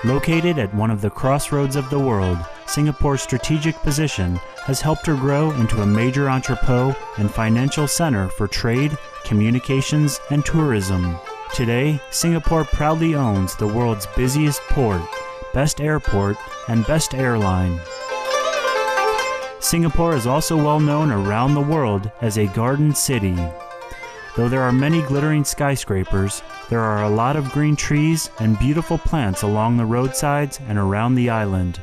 Located at one of the crossroads of the world, Singapore's strategic position has helped her grow into a major entrepot and financial center for trade, communications, and tourism. Today, Singapore proudly owns the world's busiest port, best airport, and best airline. Singapore is also well known around the world as a garden city. Though there are many glittering skyscrapers, there are a lot of green trees and beautiful plants along the roadsides and around the island.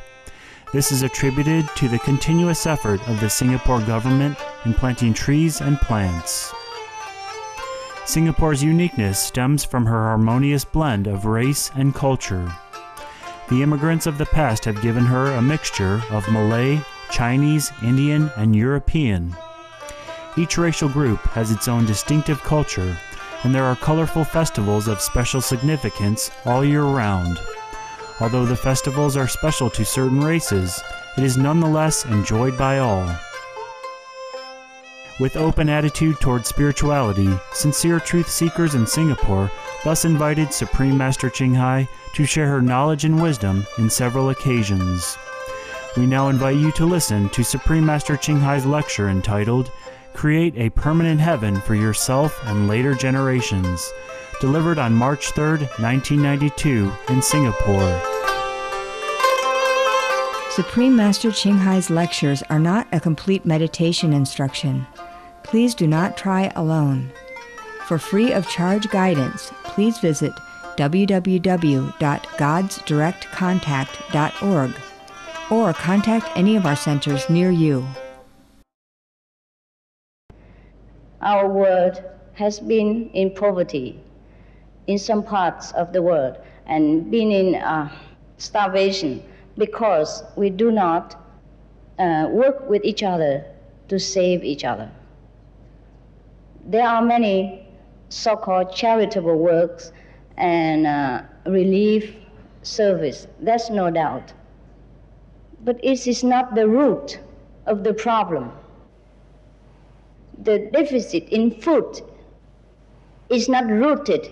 This is attributed to the continuous effort of the Singapore government in planting trees and plants. Singapore's uniqueness stems from her harmonious blend of race and culture. The immigrants of the past have given her a mixture of Malay, Chinese, Indian, and European. Each racial group has its own distinctive culture, and there are colorful festivals of special significance all year round. Although the festivals are special to certain races, it is nonetheless enjoyed by all. With open attitude toward spirituality, sincere truth seekers in Singapore thus invited Supreme Master Ching Hai to share her knowledge and wisdom in several occasions. We now invite you to listen to Supreme Master Ching Hai's lecture entitled Create a Permanent Heaven for Yourself and Later Generations, delivered on March 3, 1992 in Singapore. Supreme Master Ching Hai's lectures are not a complete meditation instruction. Please do not try alone. For free of charge guidance, please visit www.godsdirectcontact.org or contact any of our centers near you. Our world has been in poverty in some parts of the world and been in starvation because we do not work with each other to save each other. There are many so-called charitable works and relief service, that's no doubt. But it is not the root of the problem. The deficit in food is not rooted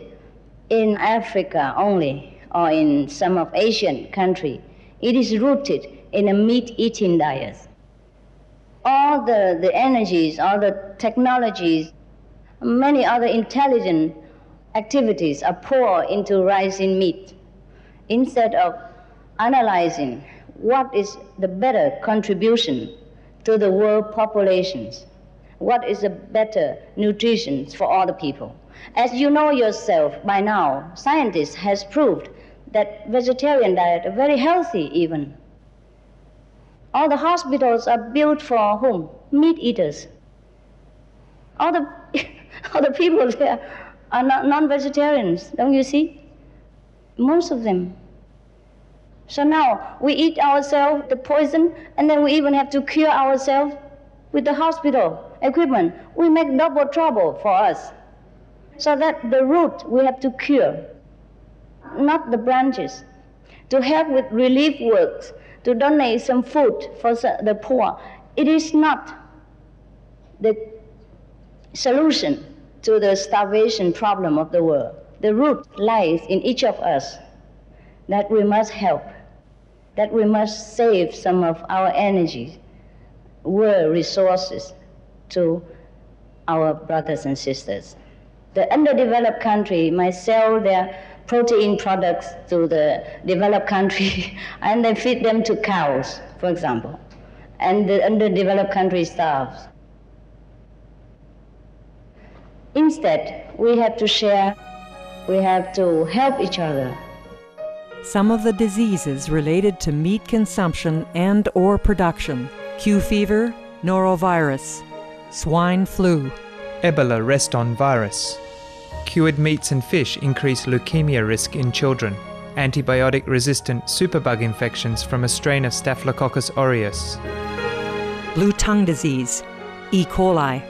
in Africa only or in some of Asian countries. It is rooted in a meat-eating diet. All the energies, all the technologies, many other intelligent activities are poured into rising meat instead of analyzing what is the better contribution to the world populations. What is the better nutrition for all the people? As you know yourself by now, scientists has proved that vegetarian diet are very healthy even. All the hospitals are built for whom? Meat eaters. All the people there are non-vegetarians, don't you see? Most of them. So now we eat ourselves the poison, and then we even have to cure ourselves with the hospital equipment. We make double trouble for us. So that the root we have to cure, not the branches. To help with relief works, to donate some food for the poor, it is not the solution to the starvation problem of the world. The root lies in each of us, that we must help, that we must save some of our energies, world resources to our brothers and sisters. The underdeveloped country might sell their protein products to the developed country and they feed them to cows, for example, and the underdeveloped country starves. Instead, we have to share, we have to help each other. Some of the diseases related to meat consumption and/or production: Q fever, norovirus, swine flu, Ebola reston virus. Cured meats and fish increase leukemia risk in children. Antibiotic-resistant superbug infections from a strain of Staphylococcus aureus. blue tongue disease, E. coli,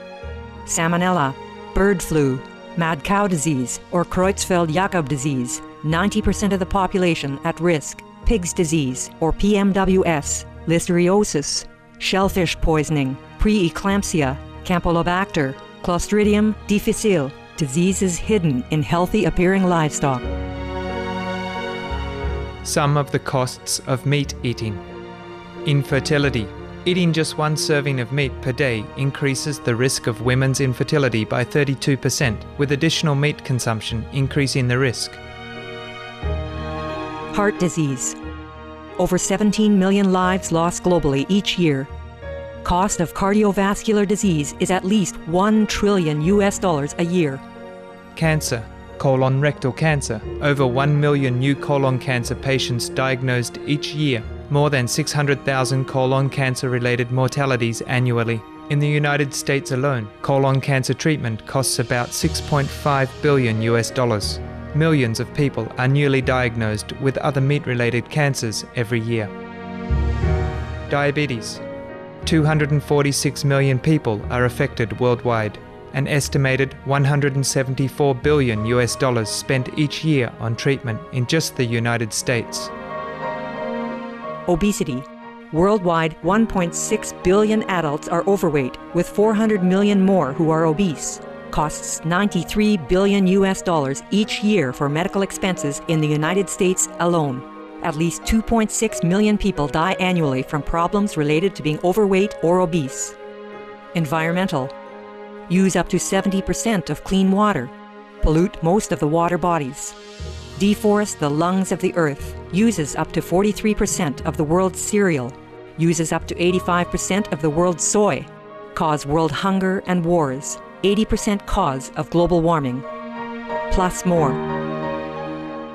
salmonella, bird flu, mad cow disease, or Creutzfeldt-Jakob disease, 90% of the population at risk, pig's disease, or PMWS, listeriosis, shellfish poisoning, preeclampsia, Campylobacter, Clostridium difficile, diseases hidden in healthy-appearing livestock. Some of the costs of meat eating. Infertility. Eating just one serving of meat per day increases the risk of women's infertility by 32%, with additional meat consumption increasing the risk. Heart disease. Over 17 million lives lost globally each year. Cost of cardiovascular disease is at least $1 trillion a year. Cancer. Colon rectal cancer. Over 1 million new colon cancer patients diagnosed each year. More than 600,000 colon cancer-related mortalities annually. In the United States alone, colon cancer treatment costs about $6.5 billion. Millions of people are newly diagnosed with other meat-related cancers every year. Diabetes. 246 million people are affected worldwide. An estimated $174 billion spent each year on treatment in just the United States. Obesity. Worldwide, 1.6 billion adults are overweight, with 400 million more who are obese. Costs $93 billion each year for medical expenses in the United States alone. At least 2.6 million people die annually from problems related to being overweight or obese. Environmental. Use up to 70% of clean water. Pollute most of the water bodies. Deforest the lungs of the earth. Uses up to 43% of the world's cereal. Uses up to 85% of the world's soy. Cause world hunger and wars. 80% cause of global warming. Plus more.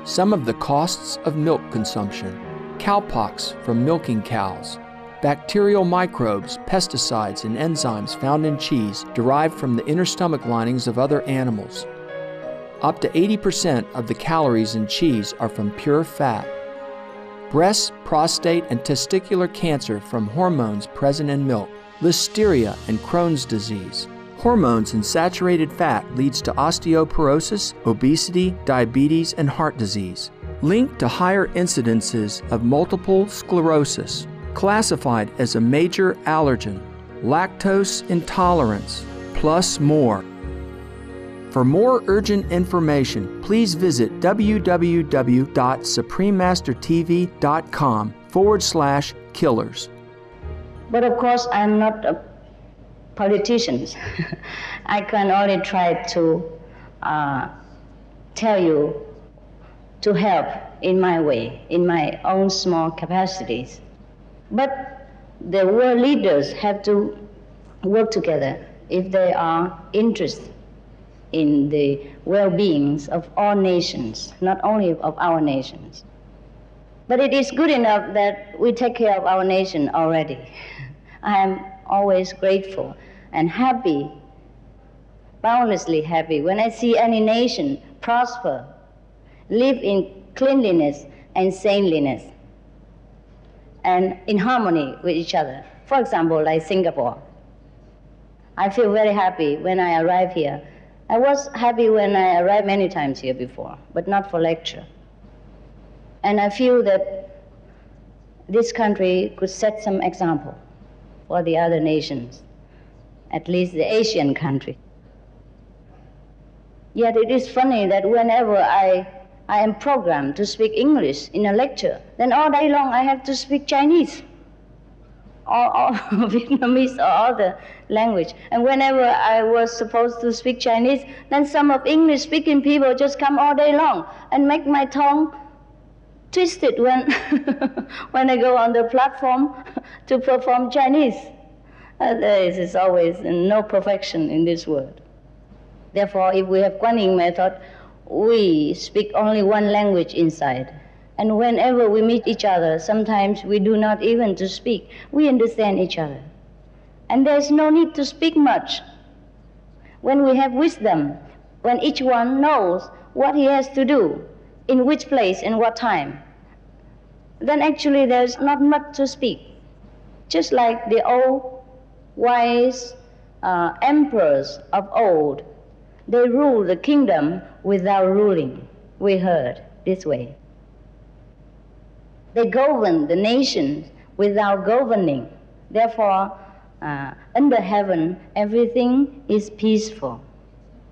Some of the costs of milk consumption. Cowpox from milking cows. Bacterial microbes, pesticides, and enzymes found in cheese derived from the inner stomach linings of other animals. Up to 80% of the calories in cheese are from pure fat. Breast, prostate, and testicular cancer from hormones present in milk. Listeria and Crohn's disease. Hormones in saturated fat leads to osteoporosis, obesity, diabetes, and heart disease. Linked to higher incidences of multiple sclerosis. Classified as a major allergen. Lactose intolerance, plus more. For more urgent information, please visit www.suprememastertv.com/killers. But of course, I'm not a politician. I can only try to tell you to help in my way, in my own small capacities. But the world leaders have to work together if they are interested in the well-beings of all nations, not only of our nations. But it is good enough that we take care of our nation already. I am always grateful and happy, boundlessly happy, when I see any nation prosper, live in cleanliness and saintliness, and in harmony with each other. For example, like Singapore. I feel very happy when I arrive here. I was happy when I arrived many times here before, but not for lecture. And I feel that this country could set some example for the other nations, at least the Asian country. Yet it is funny that whenever I am programmed to speak English in a lecture, then all day long I have to speak Chinese or Vietnamese or other language. And whenever I was supposed to speak Chinese, then some of English-speaking people just come all day long and make my tongue twisted when, when I go on the platform to perform Chinese. There is always no perfection in this world. Therefore, if we have Guanyin method, we speak only one language inside. And whenever we meet each other, sometimes we do not even to speak. We understand each other. And there's no need to speak much. When we have wisdom, when each one knows what he has to do, in which place and what time, then actually there's not much to speak. Just like the old wise emperors of old, they rule the kingdom without ruling. We heard this way. They govern the nations without governing. Therefore, under heaven, everything is peaceful.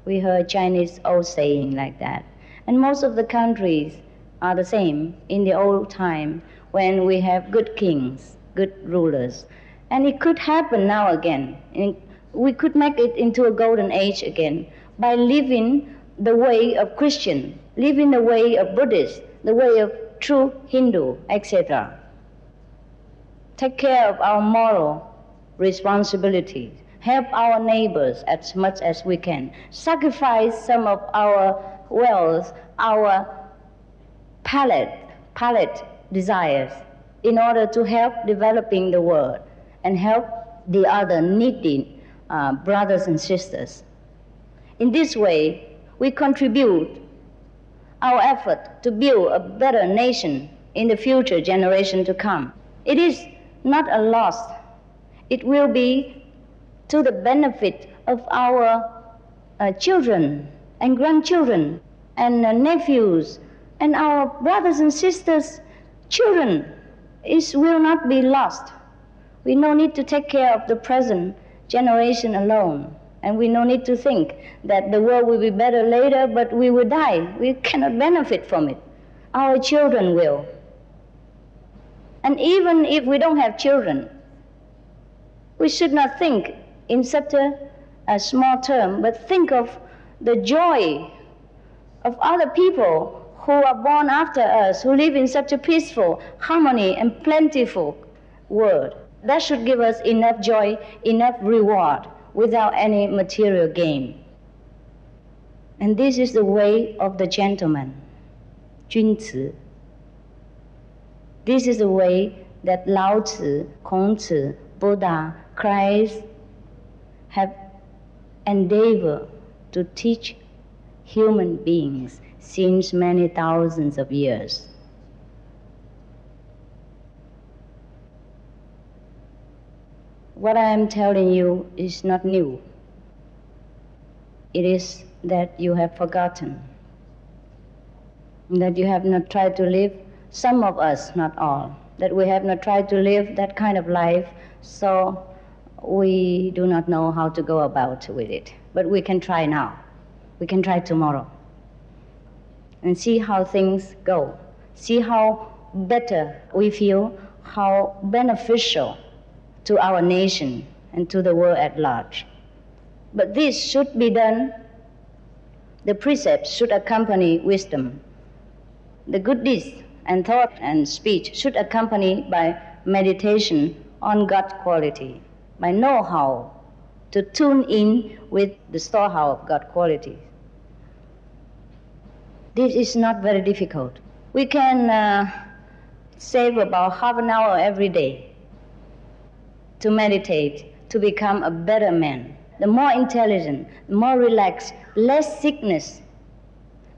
We heard Chinese old saying like that. And most of the countries are the same in the old time when we have good kings, good rulers. And it could happen now again. We could make it into a golden age again by living the way of Christian, living the way of Buddhist, the way of true Hindu, etc. Take care of our moral responsibilities. Help our neighbors as much as we can. Sacrifice some of our wealth, our palate desires, in order to help developing the world and help the other needy brothers and sisters. In this way, we contribute our effort to build a better nation in the future generation to come. It is not a loss. It will be to the benefit of our children and grandchildren and nephews and our brothers and sisters' children. It will not be lost. We no need to take care of the present generation alone. And we no need to think that the world will be better later, but we will die. We cannot benefit from it. Our children will. And even if we don't have children, we should not think in such a small term, but think of the joy of other people who are born after us, who live in such a peaceful, harmony, and plentiful world. That should give us enough joy, enough reward, without any material gain. And this is the way of the gentleman, 君子. This is the way that Lao Tzu, Kongzi, Buddha, Christ have endeavored to teach human beings since many thousands of years. What I am telling you is not new. It is that you have forgotten, that you have not tried to live, some of us, not all, that we have not tried to live that kind of life, so we do not know how to go about with it. But we can try now. We can try tomorrow. And see how things go. See how better we feel, how beneficial to our nation and to the world at large. But this should be done, the precepts should accompany wisdom. The good deeds and thought and speech should accompany by meditation on God's quality, by know-how to tune in with the storehouse of God's quality. This is not very difficult. We can save about half an hour every day to meditate, to become a better man. The more intelligent, the more relaxed, less sickness,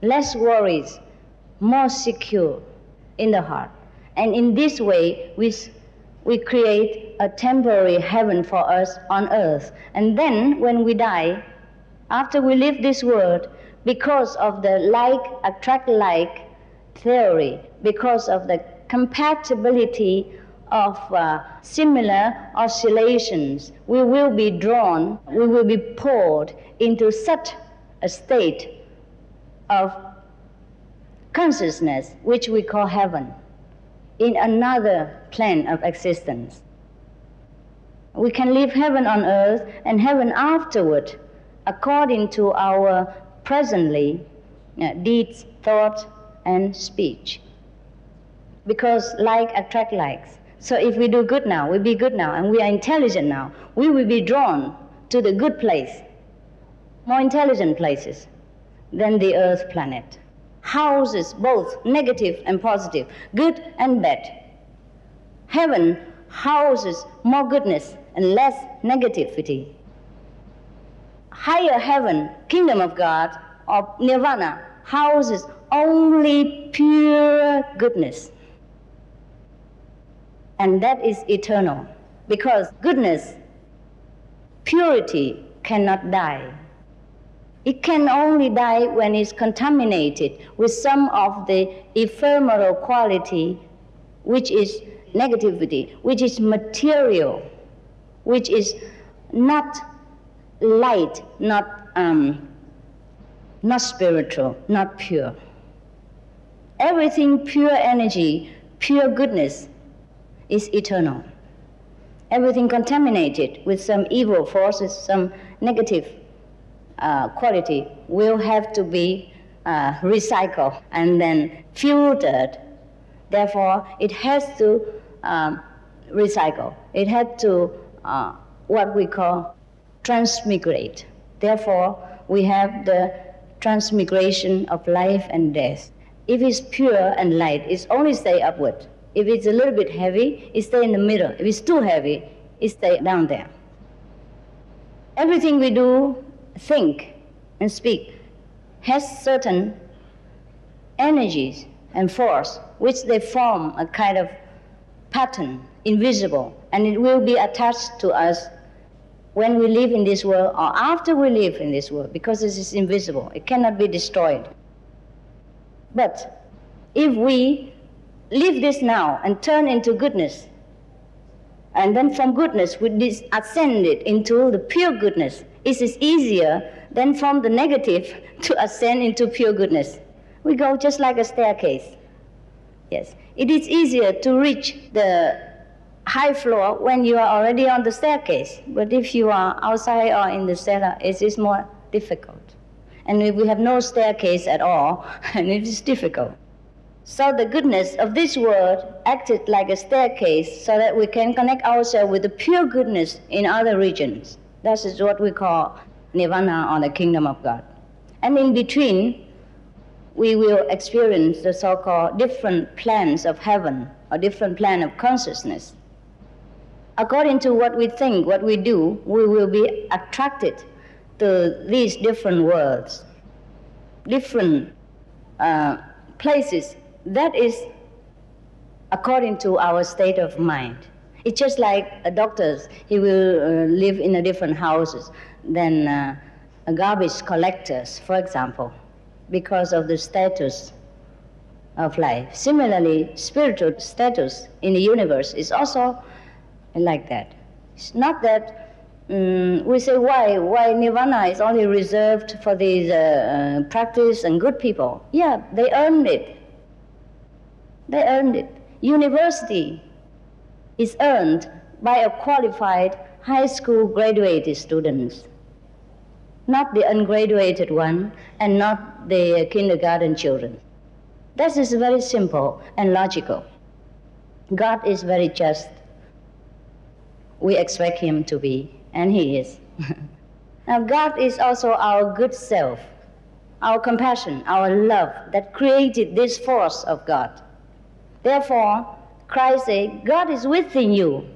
less worries, more secure in the heart. And in this way, we create a temporary heaven for us on earth. And then when we die, after we leave this world, because of the like attract like theory, because of the compatibility of similar oscillations, we will be drawn, we will be poured into such a state of consciousness which we call heaven, in another plane of existence. We can live heaven on earth and heaven afterward according to our presently deeds, thoughts, and speech. Because like attract likes. So if we do good now, we be good now, and we are intelligent now, we will be drawn to the good place, more intelligent places than the earth planet. Houses both negative and positive, good and bad. Heaven houses more goodness and less negativity. Higher heaven, kingdom of God, or nirvana, houses only pure goodness. And that is eternal, because goodness, purity cannot die. It can only die when it's contaminated with some of the ephemeral quality, which is negativity, which is material, which is not light, not spiritual, not pure. everything pure energy, pure goodness is eternal. Everything contaminated with some evil forces, some negative quality will have to be recycled and then filtered. Therefore, it has to recycle. It had to what we call transmigrate. Therefore, we have the transmigration of life and death. If it's pure and light, it's only stay upward. If it's a little bit heavy, it stay in the middle. If it's too heavy, it stay down there. Everything we do, think, and speak has certain energies and force, which they form a kind of pattern, invisible, and it will be attached to us when we live in this world or after we live in this world, because it is invisible. It cannot be destroyed. But if we live this now and turn into goodness, and then from goodness we ascend it into the pure goodness, it is easier than from the negative to ascend into pure goodness. We go just like a staircase. Yes, it is easier to reach the high floor when you are already on the staircase. But if you are outside or in the cellar, it is more difficult. And if we have no staircase at all, and it is difficult. So the goodness of this world acted like a staircase so that we can connect ourselves with the pure goodness in other regions. That is what we call nirvana or the kingdom of God. And in between, we will experience the so-called different plans of heaven or different plan of consciousness. According to what we think, what we do, we will be attracted to these different worlds, different places. That is according to our state of mind. It's just like a doctor, he will live in a different houses than a garbage collectors, for example, because of the status of life. Similarly, spiritual status in the universe is also like that. It's not that we say why nirvana is only reserved for these practice and good people. Yeah, they earned it. They earned it. University is earned by a qualified high school graduated students, not the ungraduated one and not the kindergarten children. That is very simple and logical. God is very just. We expect him to be, and he is. Now God is also our good self, our compassion, our love that created this force of God. Therefore, Christ said, God is within you.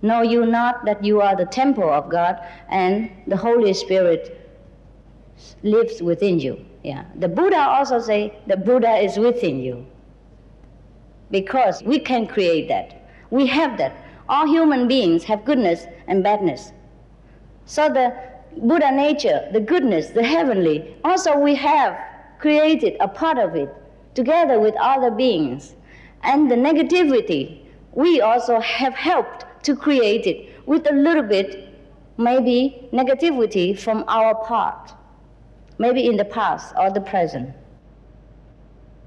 Know you not that you are the temple of God and the Holy Spirit lives within you. Yeah. The Buddha also say the Buddha is within you. Because we can create that. We have that. All human beings have goodness and badness. So the Buddha nature, the goodness, the heavenly, also we have created a part of it together with other beings. And the negativity, we also have helped to create it with a little bit, maybe negativity from our part, maybe in the past or the present.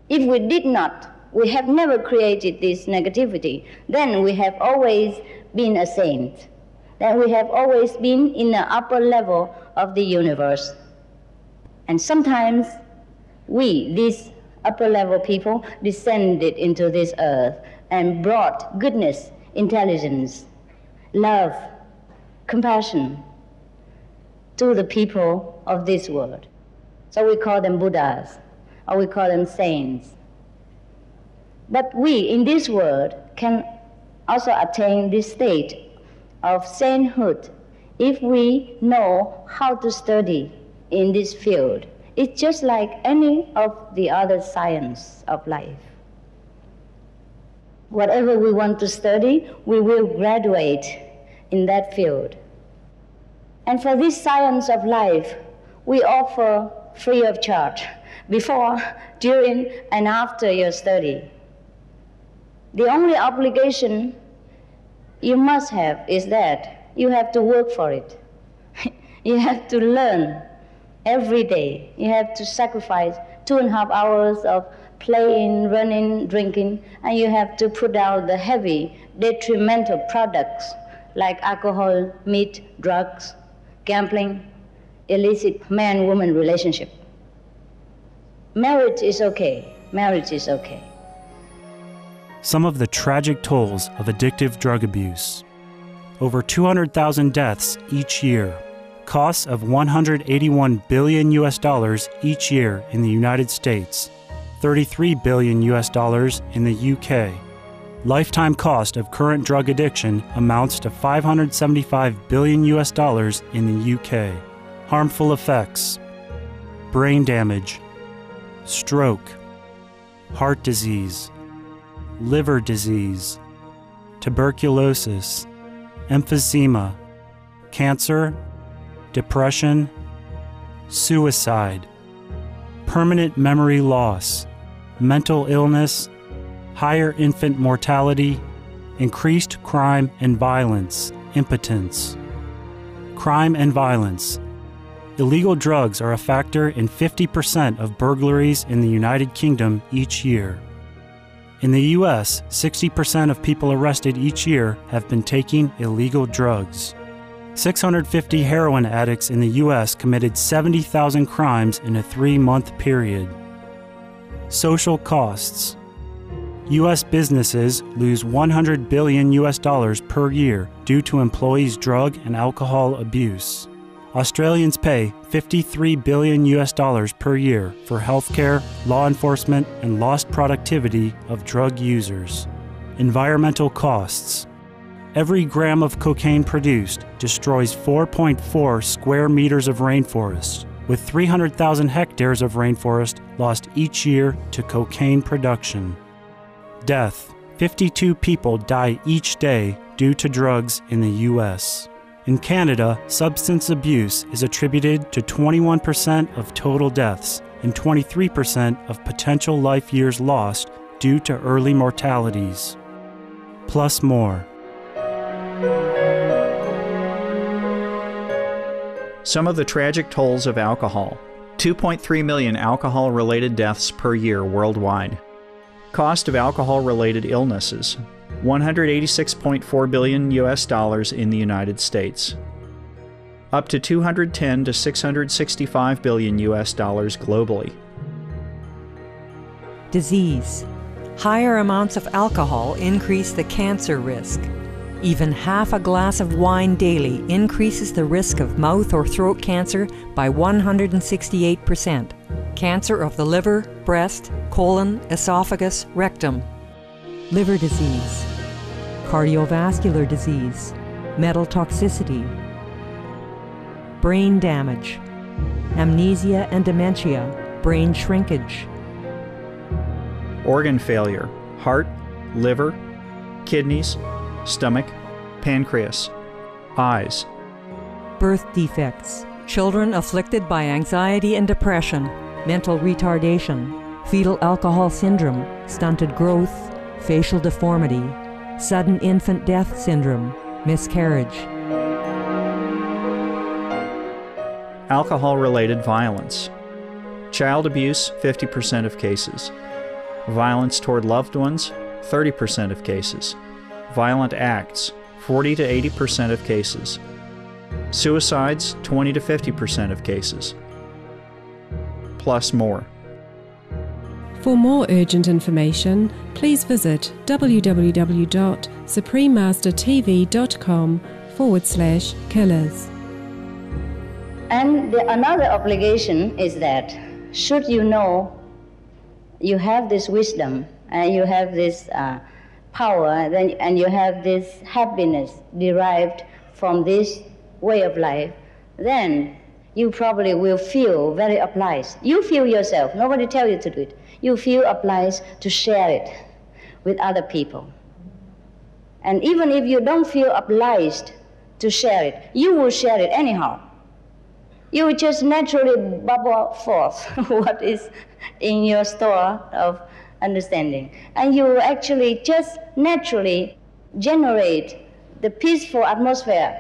If we did not, we have never created this negativity, then we have always been a saint. Then we have always been in the upper level of the universe. And sometimes we, these upper level people, descended into this earth and brought goodness, intelligence, love, compassion to the people of this world. So we call them Buddhas, or we call them saints. But we in this world can also attain this state of sainthood if we know how to study in this field. It's just like any of the other science of life. Whatever we want to study, we will graduate in that field. And for this science of life, we offer free of charge, before, during, and after your study. The only obligation you must have is that you have to work for it. You have to learn every day. You have to sacrifice 2.5 hours of playing, running, drinking, and you have to put out the heavy, detrimental products like alcohol, meat, drugs, gambling, illicit man-woman relationship. Marriage is okay. Marriage is okay. Some of the tragic tolls of addictive drug abuse. Over 200,000 deaths each year. Costs of $181 billion each year in the United States. $33 billion in the UK. Lifetime cost of current drug addiction amounts to $575 billion in the UK. Harmful effects: brain damage, stroke, heart disease, liver disease, tuberculosis, emphysema, cancer, depression, suicide, permanent memory loss, mental illness, higher infant mortality, increased crime and violence, impotence. Crime and violence. Illegal drugs are a factor in 50% of burglaries in the United Kingdom each year. In the U.S., 60% of people arrested each year have been taking illegal drugs. 650 heroin addicts in the U.S. committed 70,000 crimes in a 3-month period. Social costs. U.S. businesses lose $100 billion per year due to employees' drug and alcohol abuse. Australians pay $53 billion per year for healthcare, law enforcement, and lost productivity of drug users. Environmental costs. Every gram of cocaine produced destroys 4.4 square meters of rainforest, with 300,000 hectares of rainforest lost each year to cocaine production. Death. 52 people die each day due to drugs in the U.S. In Canada, substance abuse is attributed to 21% of total deaths and 23% of potential life years lost due to early mortalities. Plus more. Some of the tragic tolls of alcohol. 2.3 million alcohol-related deaths per year worldwide. Cost of alcohol-related illnesses. $186.4 billion in the United States. Up to $210 to $665 billion globally. Disease. Higher amounts of alcohol increase the cancer risk. Even half a glass of wine daily increases the risk of mouth or throat cancer by 168%. Cancer of the liver, breast, colon, esophagus, rectum. Liver disease, cardiovascular disease, metal toxicity, brain damage, amnesia and dementia, brain shrinkage. Organ failure, heart, liver, kidneys, stomach, pancreas, eyes. Birth defects, children afflicted by anxiety and depression, mental retardation, fetal alcohol syndrome, stunted growth, facial deformity, sudden infant death syndrome, miscarriage. Alcohol-related violence. Child abuse, 50% of cases. Violence toward loved ones, 30% of cases. Violent acts, 40 to 80% of cases. Suicides, 20 to 50% of cases. Plus more. For more urgent information, please visit www.suprememastertv.com/killers. And another obligation is that should you know you have this wisdom and you have this power and you have this happiness derived from this way of life, then you probably will feel very obliged. You feel yourself, nobody tell you to do it. You feel obliged to share it with other people. And even if you don't feel obliged to share it, you will share it anyhow. You will just naturally bubble forth what is in your store of understanding. And you will actually just naturally generate the peaceful atmosphere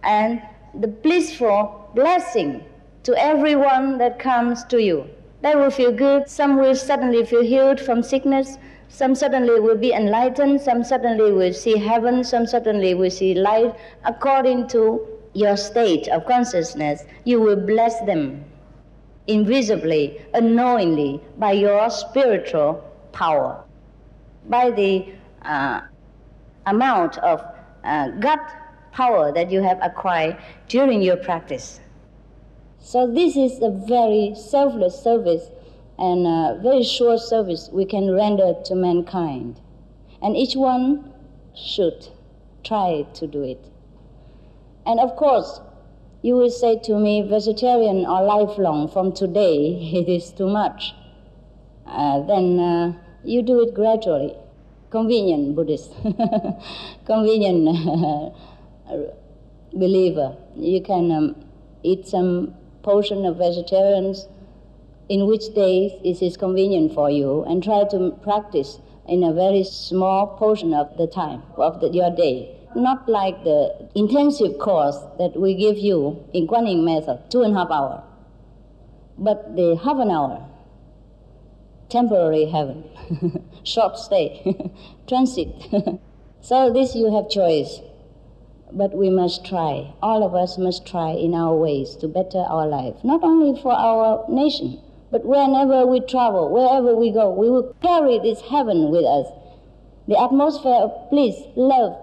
and the blissful blessing to everyone that comes to you. They will feel good. Some will suddenly feel healed from sickness. Some suddenly will be enlightened. Some suddenly will see heaven. Some suddenly will see light. According to your state of consciousness, you will bless them invisibly, unknowingly, by your spiritual power, by the amount of gut power that you have acquired during your practice. So this is a very selfless service and a very sure service we can render to mankind. And each one should try to do it. And of course, you will say to me, vegetarian or lifelong from today, it is too much. Then you do it gradually. Convenient Buddhist, convenient believer. You can eat some portion of vegetarians in which days it is convenient for you, and try to practice in a very small portion of the time of your day. Not like the intensive course that we give you in Guanyin method, 2.5 hours, but the half an hour, temporary heaven, short stay, transit. So this you have choice, but we must try. All of us must try in our ways to better our life, not only for our nation, but whenever we travel, wherever we go, we will carry this heaven with us, the atmosphere of bliss, love,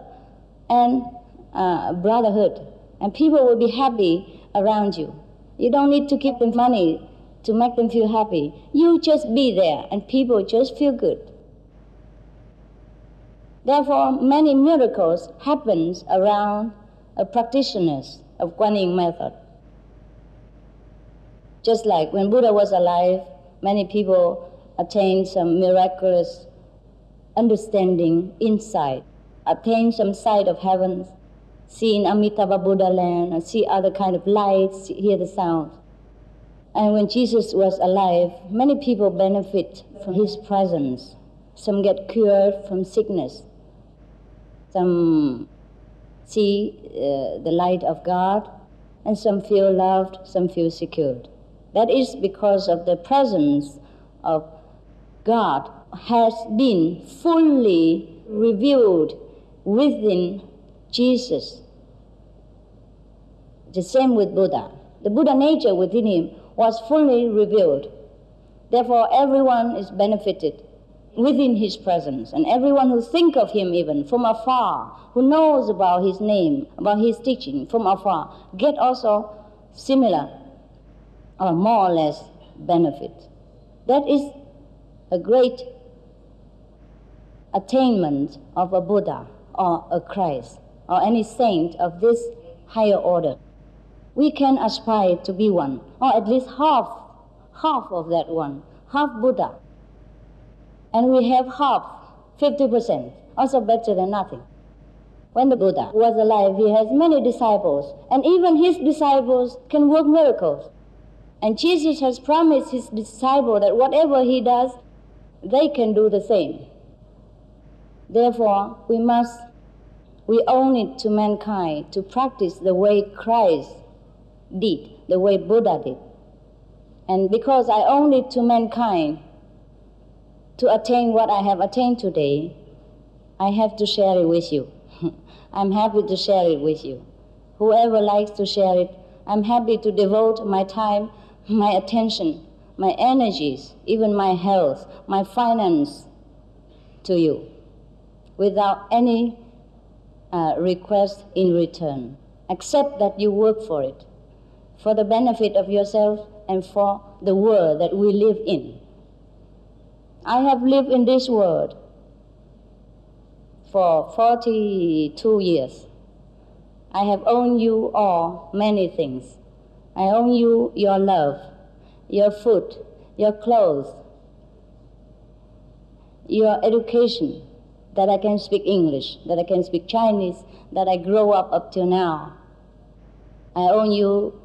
and brotherhood, and people will be happy around you. You don't need to give them money to make them feel happy. You just be there, and people just feel good. Therefore, many miracles happen around practitioners of Guanyin method. Just like when Buddha was alive, many people attained some miraculous understanding, insight, attain some sight of heavens, see in Amitabha Buddha land, and see other kind of lights, hear the sound. And when Jesus was alive, many people benefit from his presence. Some get cured from sickness. Some see the light of God, and some feel loved, some feel secured. That is because of the presence of God has been fully revealed within Jesus. The same with Buddha. The Buddha nature within him was fully revealed. Therefore, everyone is benefited within his presence, and everyone who think of him even from afar, who knows about his name, about his teaching from afar, get also similar or more or less benefit. That is a great attainment of a Buddha or a Christ or any saint of this higher order. We can aspire to be one, or at least half of that one, half Buddha. And we have half, 50%, also better than nothing. When the Buddha was alive, he has many disciples, and even his disciples can work miracles. And Jesus has promised his disciple that whatever he does, they can do the same. Therefore, we owe it to mankind to practice the way Christ did, the way Buddha did. And because I owe it to mankind to attain what I have attained today, I have to share it with you. I'm happy to share it with you. Whoever likes to share it, I'm happy to devote my time, my attention, my energies, even my health, my finance to you, without any request in return, except that you work for it, for the benefit of yourself and for the world that we live in. I have lived in this world for 42 years. I have owned you all many things. I owe you your love, your food, your clothes, your education, that I can speak English, that I can speak Chinese, that I grow up till now. I owe you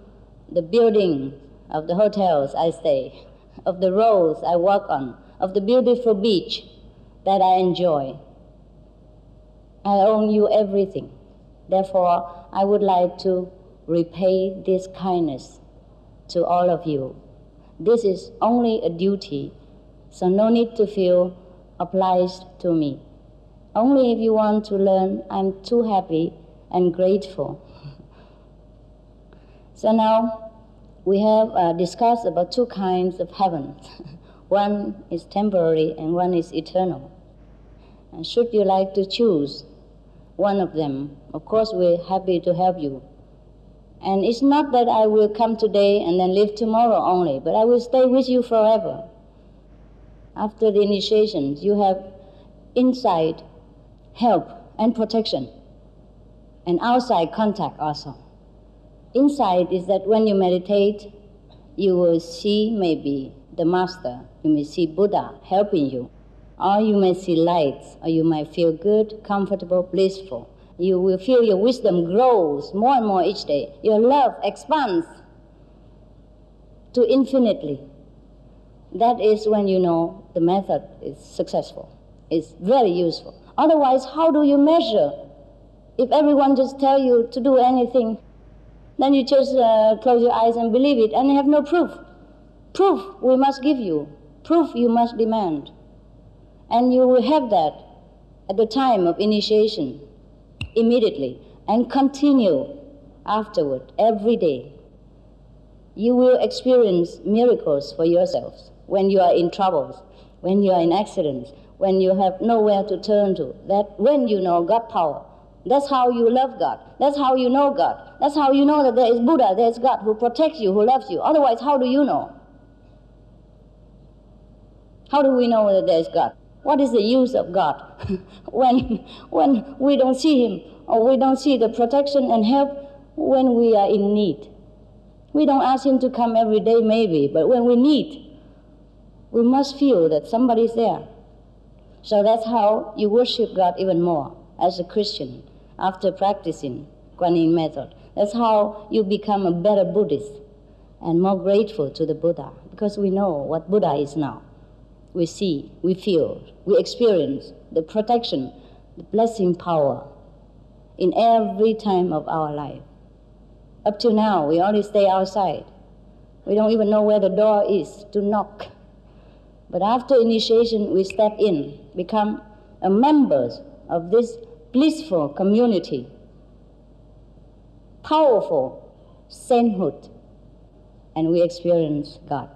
the building of the hotels I stay, of the roads I walk on, of the beautiful beach that I enjoy. I owe you everything. Therefore, I would like to repay this kindness to all of you. This is only a duty, so no need to feel obliged to me. Only if you want to learn, I'm too happy and grateful. So now we have discussed about two kinds of heaven. One is temporary and one is eternal. And should you like to choose one of them, of course we're happy to help you. And it's not that I will come today and then leave tomorrow only, but I will stay with you forever. After the initiation, you have inside help and protection, and outside contact also. Inside is that when you meditate, you will see maybe the Master, you may see Buddha helping you, or you may see lights, or you might feel good, comfortable, blissful. You will feel your wisdom grows more and more each day. Your love expands to infinitely. That is when you know the method is successful. It's very useful. Otherwise, how do you measure? If everyone just tell you to do anything, then you just close your eyes and believe it and have no proof. Proof we must give you. Proof you must demand. And you will have that at the time of initiation, immediately, and continue afterward, every day. You will experience miracles for yourselves when you are in troubles, when you are in accidents, when you have nowhere to turn to. That when you know God power, that's how you love God. That's how you know God. That's how you know that there is Buddha, there is God who protects you, who loves you. Otherwise, how do you know? How do we know that there is God? What is the use of God when we don't see Him, or we don't see the protection and help when we are in need? We don't ask Him to come every day maybe, but when we need, we must feel that somebody is there. So that's how you worship God even more as a Christian after practicing Kuan Yin method. That's how you become a better Buddhist and more grateful to the Buddha, because we know what Buddha is now. We see, we feel, we experience the protection, the blessing power in every time of our life. Up to now, we only stay outside. We don't even know where the door is to knock. But after initiation, we step in, become a members of this blissful community, powerful sainthood, and we experience God.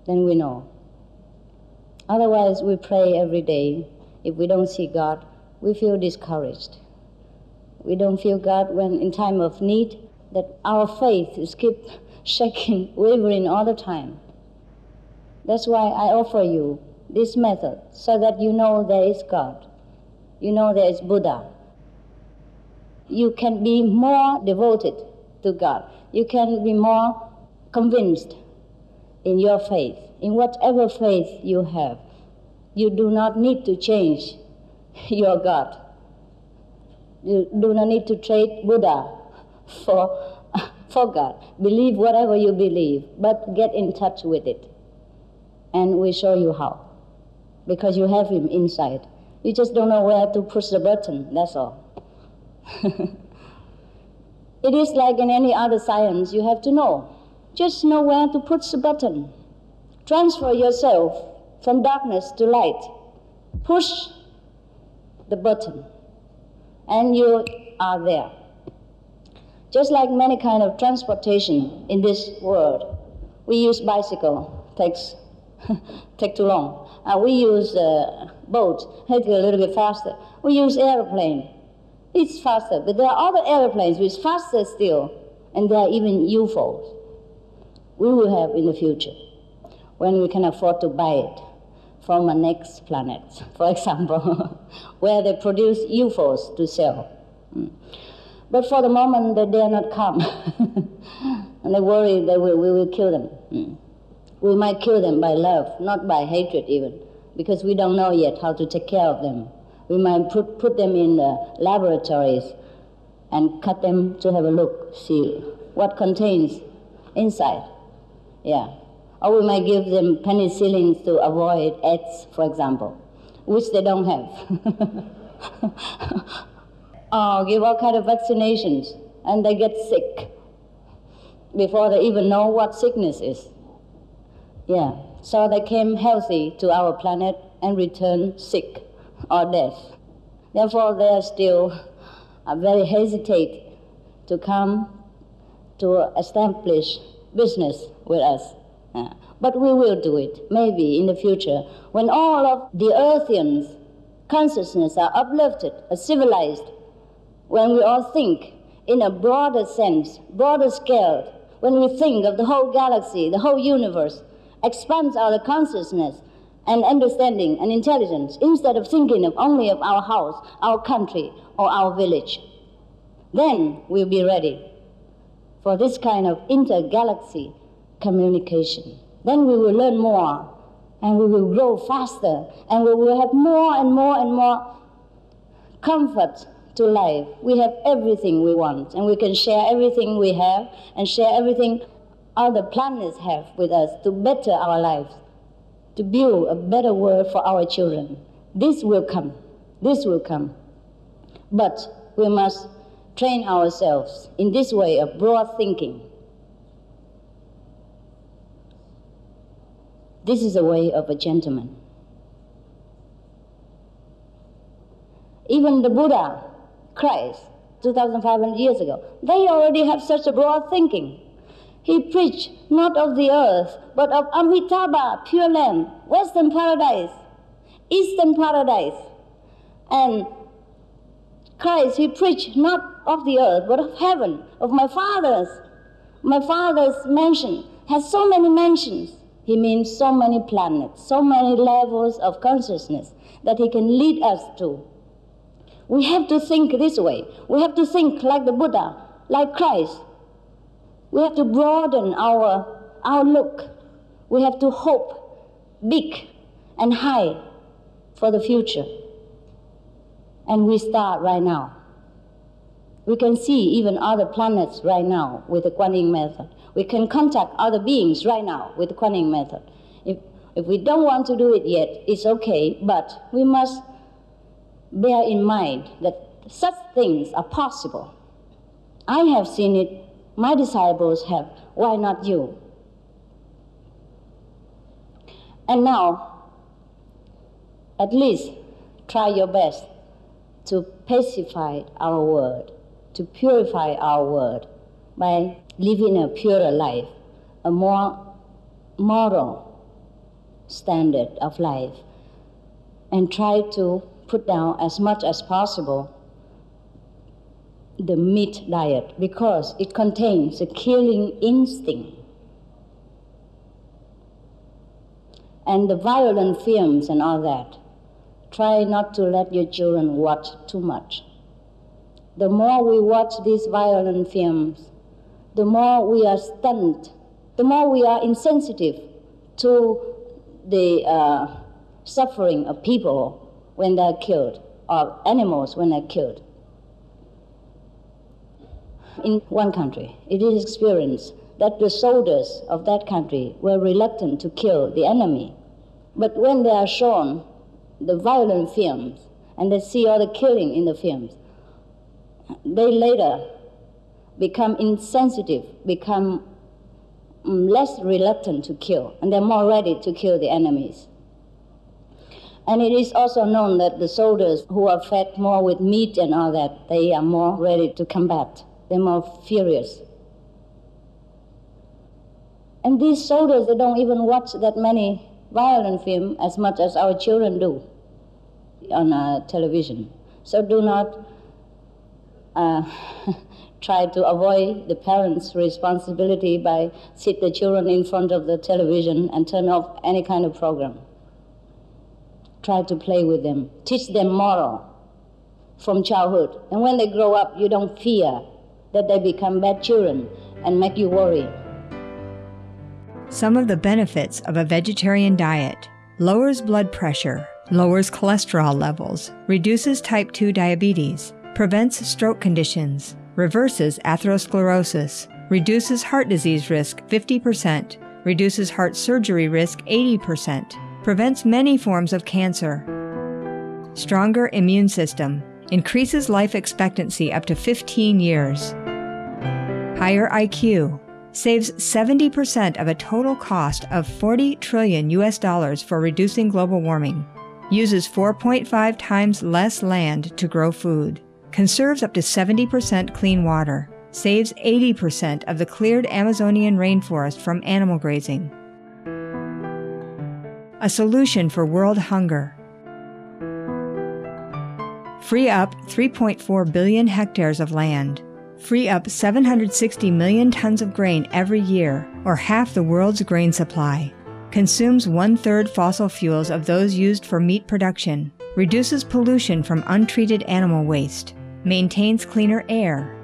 Then we know. Otherwise, we pray every day. If we don't see God, we feel discouraged. We don't feel God when in time of need, that our faith is keep shaking, wavering all the time. That's why I offer you this method, so that you know there is God. You know there is Buddha. You can be more devoted to God. You can be more convinced in your faith, in whatever faith you have. You do not need to change your God. You do not need to trade Buddha for God. Believe whatever you believe, but get in touch with it. And we show you how. Because you have Him inside. You just don't know where to push the button, that's all. It is like in any other science, you have to know. Just know where to push the button. Transfer yourself from darkness to light. Push the button, and you are there. Just like many kind of transportation in this world, we use bicycle, take too long. We use boat, take a little bit faster. We use airplane, it's faster. But there are other airplanes which are faster still, and there are even UFOs we will have in the future when we can afford to buy it from a next planet, for example, where they produce UFOs to sell. But for the moment, they dare not come. And they worry that we will kill them. We might kill them by love, not by hatred even, because we don't know yet how to take care of them. We might put them in the laboratories and cut them to have a look, see what contains inside. Yeah. Or we might give them penicillins to avoid AIDS, for example, which they don't have. Or give all kind of vaccinations, and they get sick before they even know what sickness is. Yeah, so they came healthy to our planet and returned sick or dead. Therefore, they are still very hesitate to come to establish business with us. But we will do it, maybe in the future, when all of the earthians' consciousness are uplifted, are civilized, when we all think in a broader sense, broader scale, when we think of the whole galaxy, the whole universe, expands our consciousness and understanding and intelligence, instead of thinking of only of our house, our country, or our village. Then we'll be ready for this kind of intergalaxy communication. Then we will learn more, and we will grow faster, and we will have more and more and more comfort to life. We have everything we want, and we can share everything we have and share everything other planets have with us to better our lives, to build a better world for our children. This will come. This will come. But we must train ourselves in this way of broad thinking. This is the way of a gentleman. Even the Buddha, Christ, 2,500 years ago, they already have such a broad thinking. He preached not of the earth, but of Amitabha, Pure Land, Western Paradise, Eastern Paradise. And Christ, he preached not of the earth, but of heaven, of my Father's mansion, has so many mansions. He means so many planets, so many levels of consciousness that he can lead us to. We have to think this way. We have to think like the Buddha, like Christ. We have to broaden our outlook. We have to hope big and high for the future. And we start right now. We can see even other planets right now with the Kuan Yin method. We can contact other beings right now with the Kuan Yin method. If we don't want to do it yet, it's okay, but we must bear in mind that such things are possible. I have seen it. My disciples have. Why not you? And now, at least try your best to pacify our world, to purify our world by living a purer life, a more moral standard of life, and try to put down as much as possible the meat diet, because it contains a killing instinct. And the violent films and all that, try not to let your children watch too much. The more we watch these violent films, the more we are stunned, the more we are insensitive to the suffering of people when they're killed, or animals when they're killed. In one country, it is experienced that the soldiers of that country were reluctant to kill the enemy. But when they are shown the violent films and they see all the killing in the films, they later become insensitive, become less reluctant to kill, and they're more ready to kill the enemies. And it is also known that the soldiers who are fed more with meat and all that, they are more ready to combat. They're more furious. And these soldiers, they don't even watch that many violent films as much as our children do on television. So do not try to avoid the parents' responsibility by sit the children in front of the television and turn off any kind of program. Try to play with them, teach them moral from childhood. And when they grow up, you don't fear that they become bad children and make you worry. Some of the benefits of a vegetarian diet: lowers blood pressure, lowers cholesterol levels, reduces type 2 diabetes, prevents stroke conditions, reverses atherosclerosis, reduces heart disease risk 50%, reduces heart surgery risk 80%, prevents many forms of cancer. Stronger immune system, increases life expectancy up to 15 years. Higher IQ, saves 70% of a total cost of $40 trillion for reducing global warming, uses 4.5 times less land to grow food, conserves up to 70% clean water, saves 80% of the cleared Amazonian rainforest from animal grazing. A solution for world hunger. Free up 3.4 billion hectares of land. Free up 760 million tons of grain every year, or half the world's grain supply. Consumes 1/3 fossil fuels of those used for meat production. Reduces pollution from untreated animal waste. Maintains cleaner air.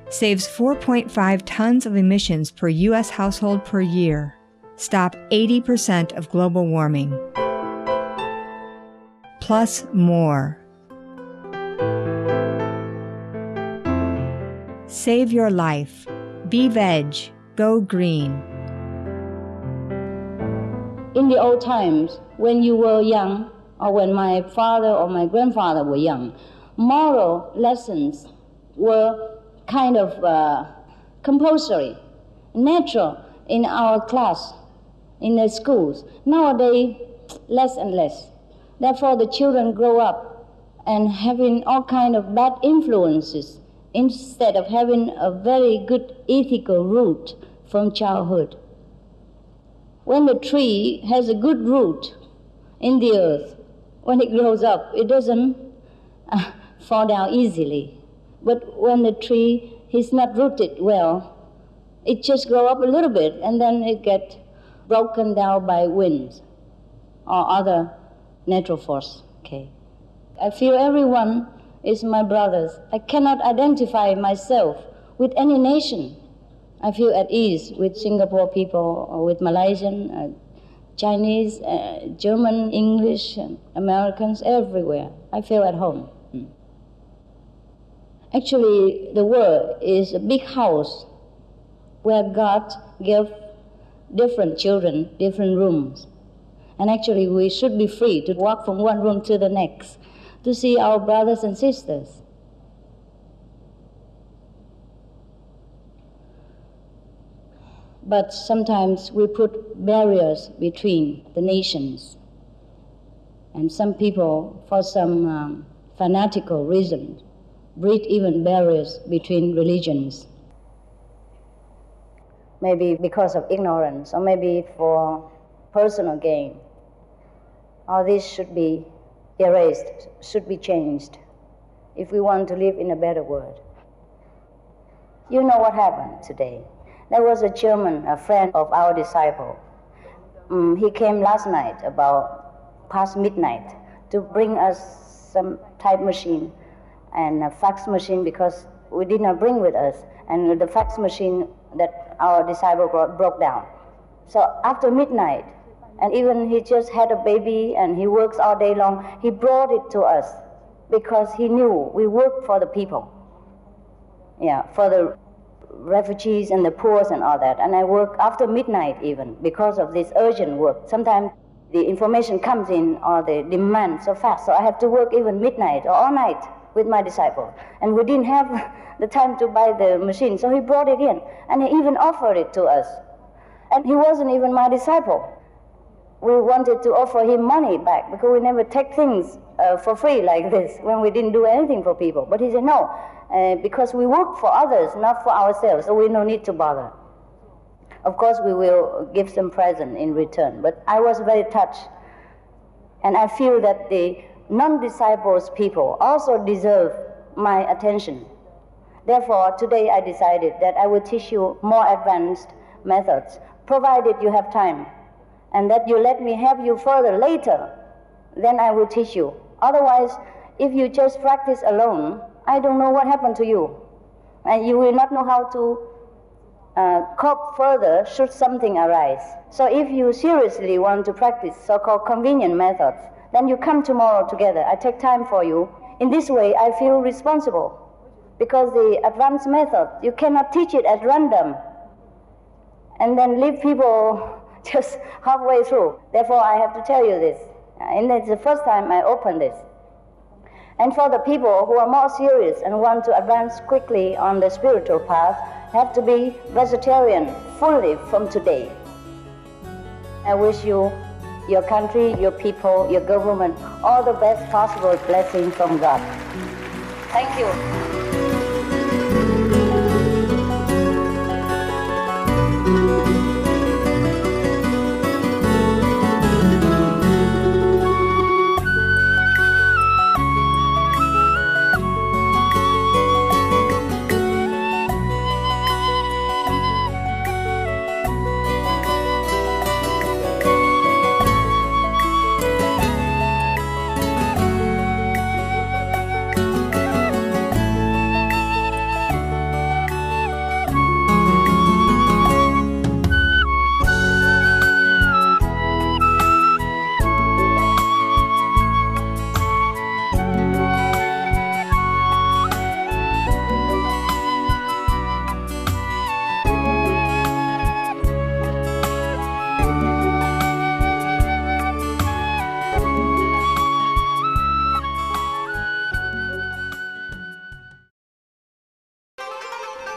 Saves 4.5 tons of emissions per U.S. household per year. Stop 80% of global warming. Plus more. Save your life. Be veg. Go green. In the old times, when you were young, or when my father or my grandfather were young, moral lessons were kind of compulsory, natural in our class, in the schools. Nowadays, less and less. Therefore, the children grow up and having all kind of bad influences instead of having a very good ethical root from childhood. When the tree has a good root in the earth, when it grows up, it doesn't fall down easily. But when the tree is not rooted well, it just grows up a little bit and then it gets broken down by winds or other natural force. Okay. I feel everyone is my brothers. I cannot identify myself with any nation. I feel at ease with Singapore people or with Malaysian, Chinese, German, English, Americans, everywhere. I feel at home. Actually, the world is a big house where God gave different children different rooms. And actually, we should be free to walk from one room to the next to see our brothers and sisters. But sometimes we put barriers between the nations. And some people, for some fanatical reason, breed even barriers between religions. Maybe because of ignorance, or maybe for personal gain. All this should be erased, should be changed, if we want to live in a better world. You know what happened today. There was a German, a friend of our disciple. He came last night, about past midnight, to bring us some type machine and a fax machine, because we did not bring with us, and the fax machine that our disciple broke down. So after midnight, and even he just had a baby and he works all day long, he brought it to us because he knew we work for the people. Yeah, for the refugees and the poor and all that. And I work after midnight even because of this urgent work. Sometimes the information comes in or the demand so fast, so I have to work even midnight or all night with my disciple. And we didn't have the time to buy the machine, so he brought it in and he even offered it to us. And he wasn't even my disciple. We wanted to offer him money back because we never take things for free like this when we didn't do anything for people. But he said, no, because we work for others, not for ourselves, so we no need to bother. Of course, we will give some present in return, but I was very touched. And I feel that the non-disciples people also deserve my attention. Therefore, today I decided that I will teach you more advanced methods, provided you have time, and that you let me help you further later, then I will teach you. Otherwise, if you just practice alone, I don't know what happened to you. And you will not know how to cope further should something arise. So if you seriously want to practice so-called convenient methods, then you come tomorrow together. I take time for you. In this way, I feel responsible. Because the advanced method, you cannot teach it at random and then leave people just halfway through. Therefore, I have to tell you this. And it's the first time I open this. And for the people who are more serious and want to advance quickly on the spiritual path, have to be vegetarian fully from today. I wish you, your country, your people, your government, all the best possible blessing from God. Thank you.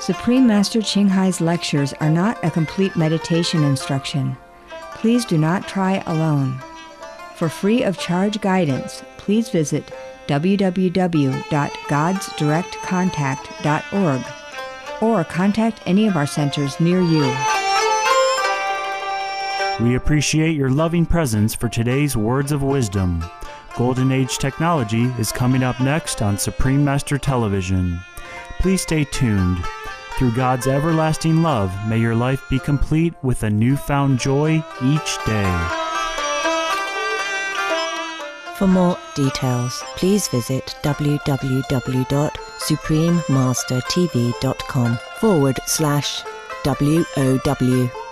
Supreme Master Ching Hai's lectures are not a complete meditation instruction. Please do not try alone. For free of charge guidance, please visit www.godsdirectcontact.org or contact any of our centers near you. We appreciate your loving presence for today's Words of Wisdom. Golden Age Technology is coming up next on Supreme Master Television. Please stay tuned. Through God's everlasting love, may your life be complete with a newfound joy each day. For more details, please visit www.suprememastertv.com/WOW.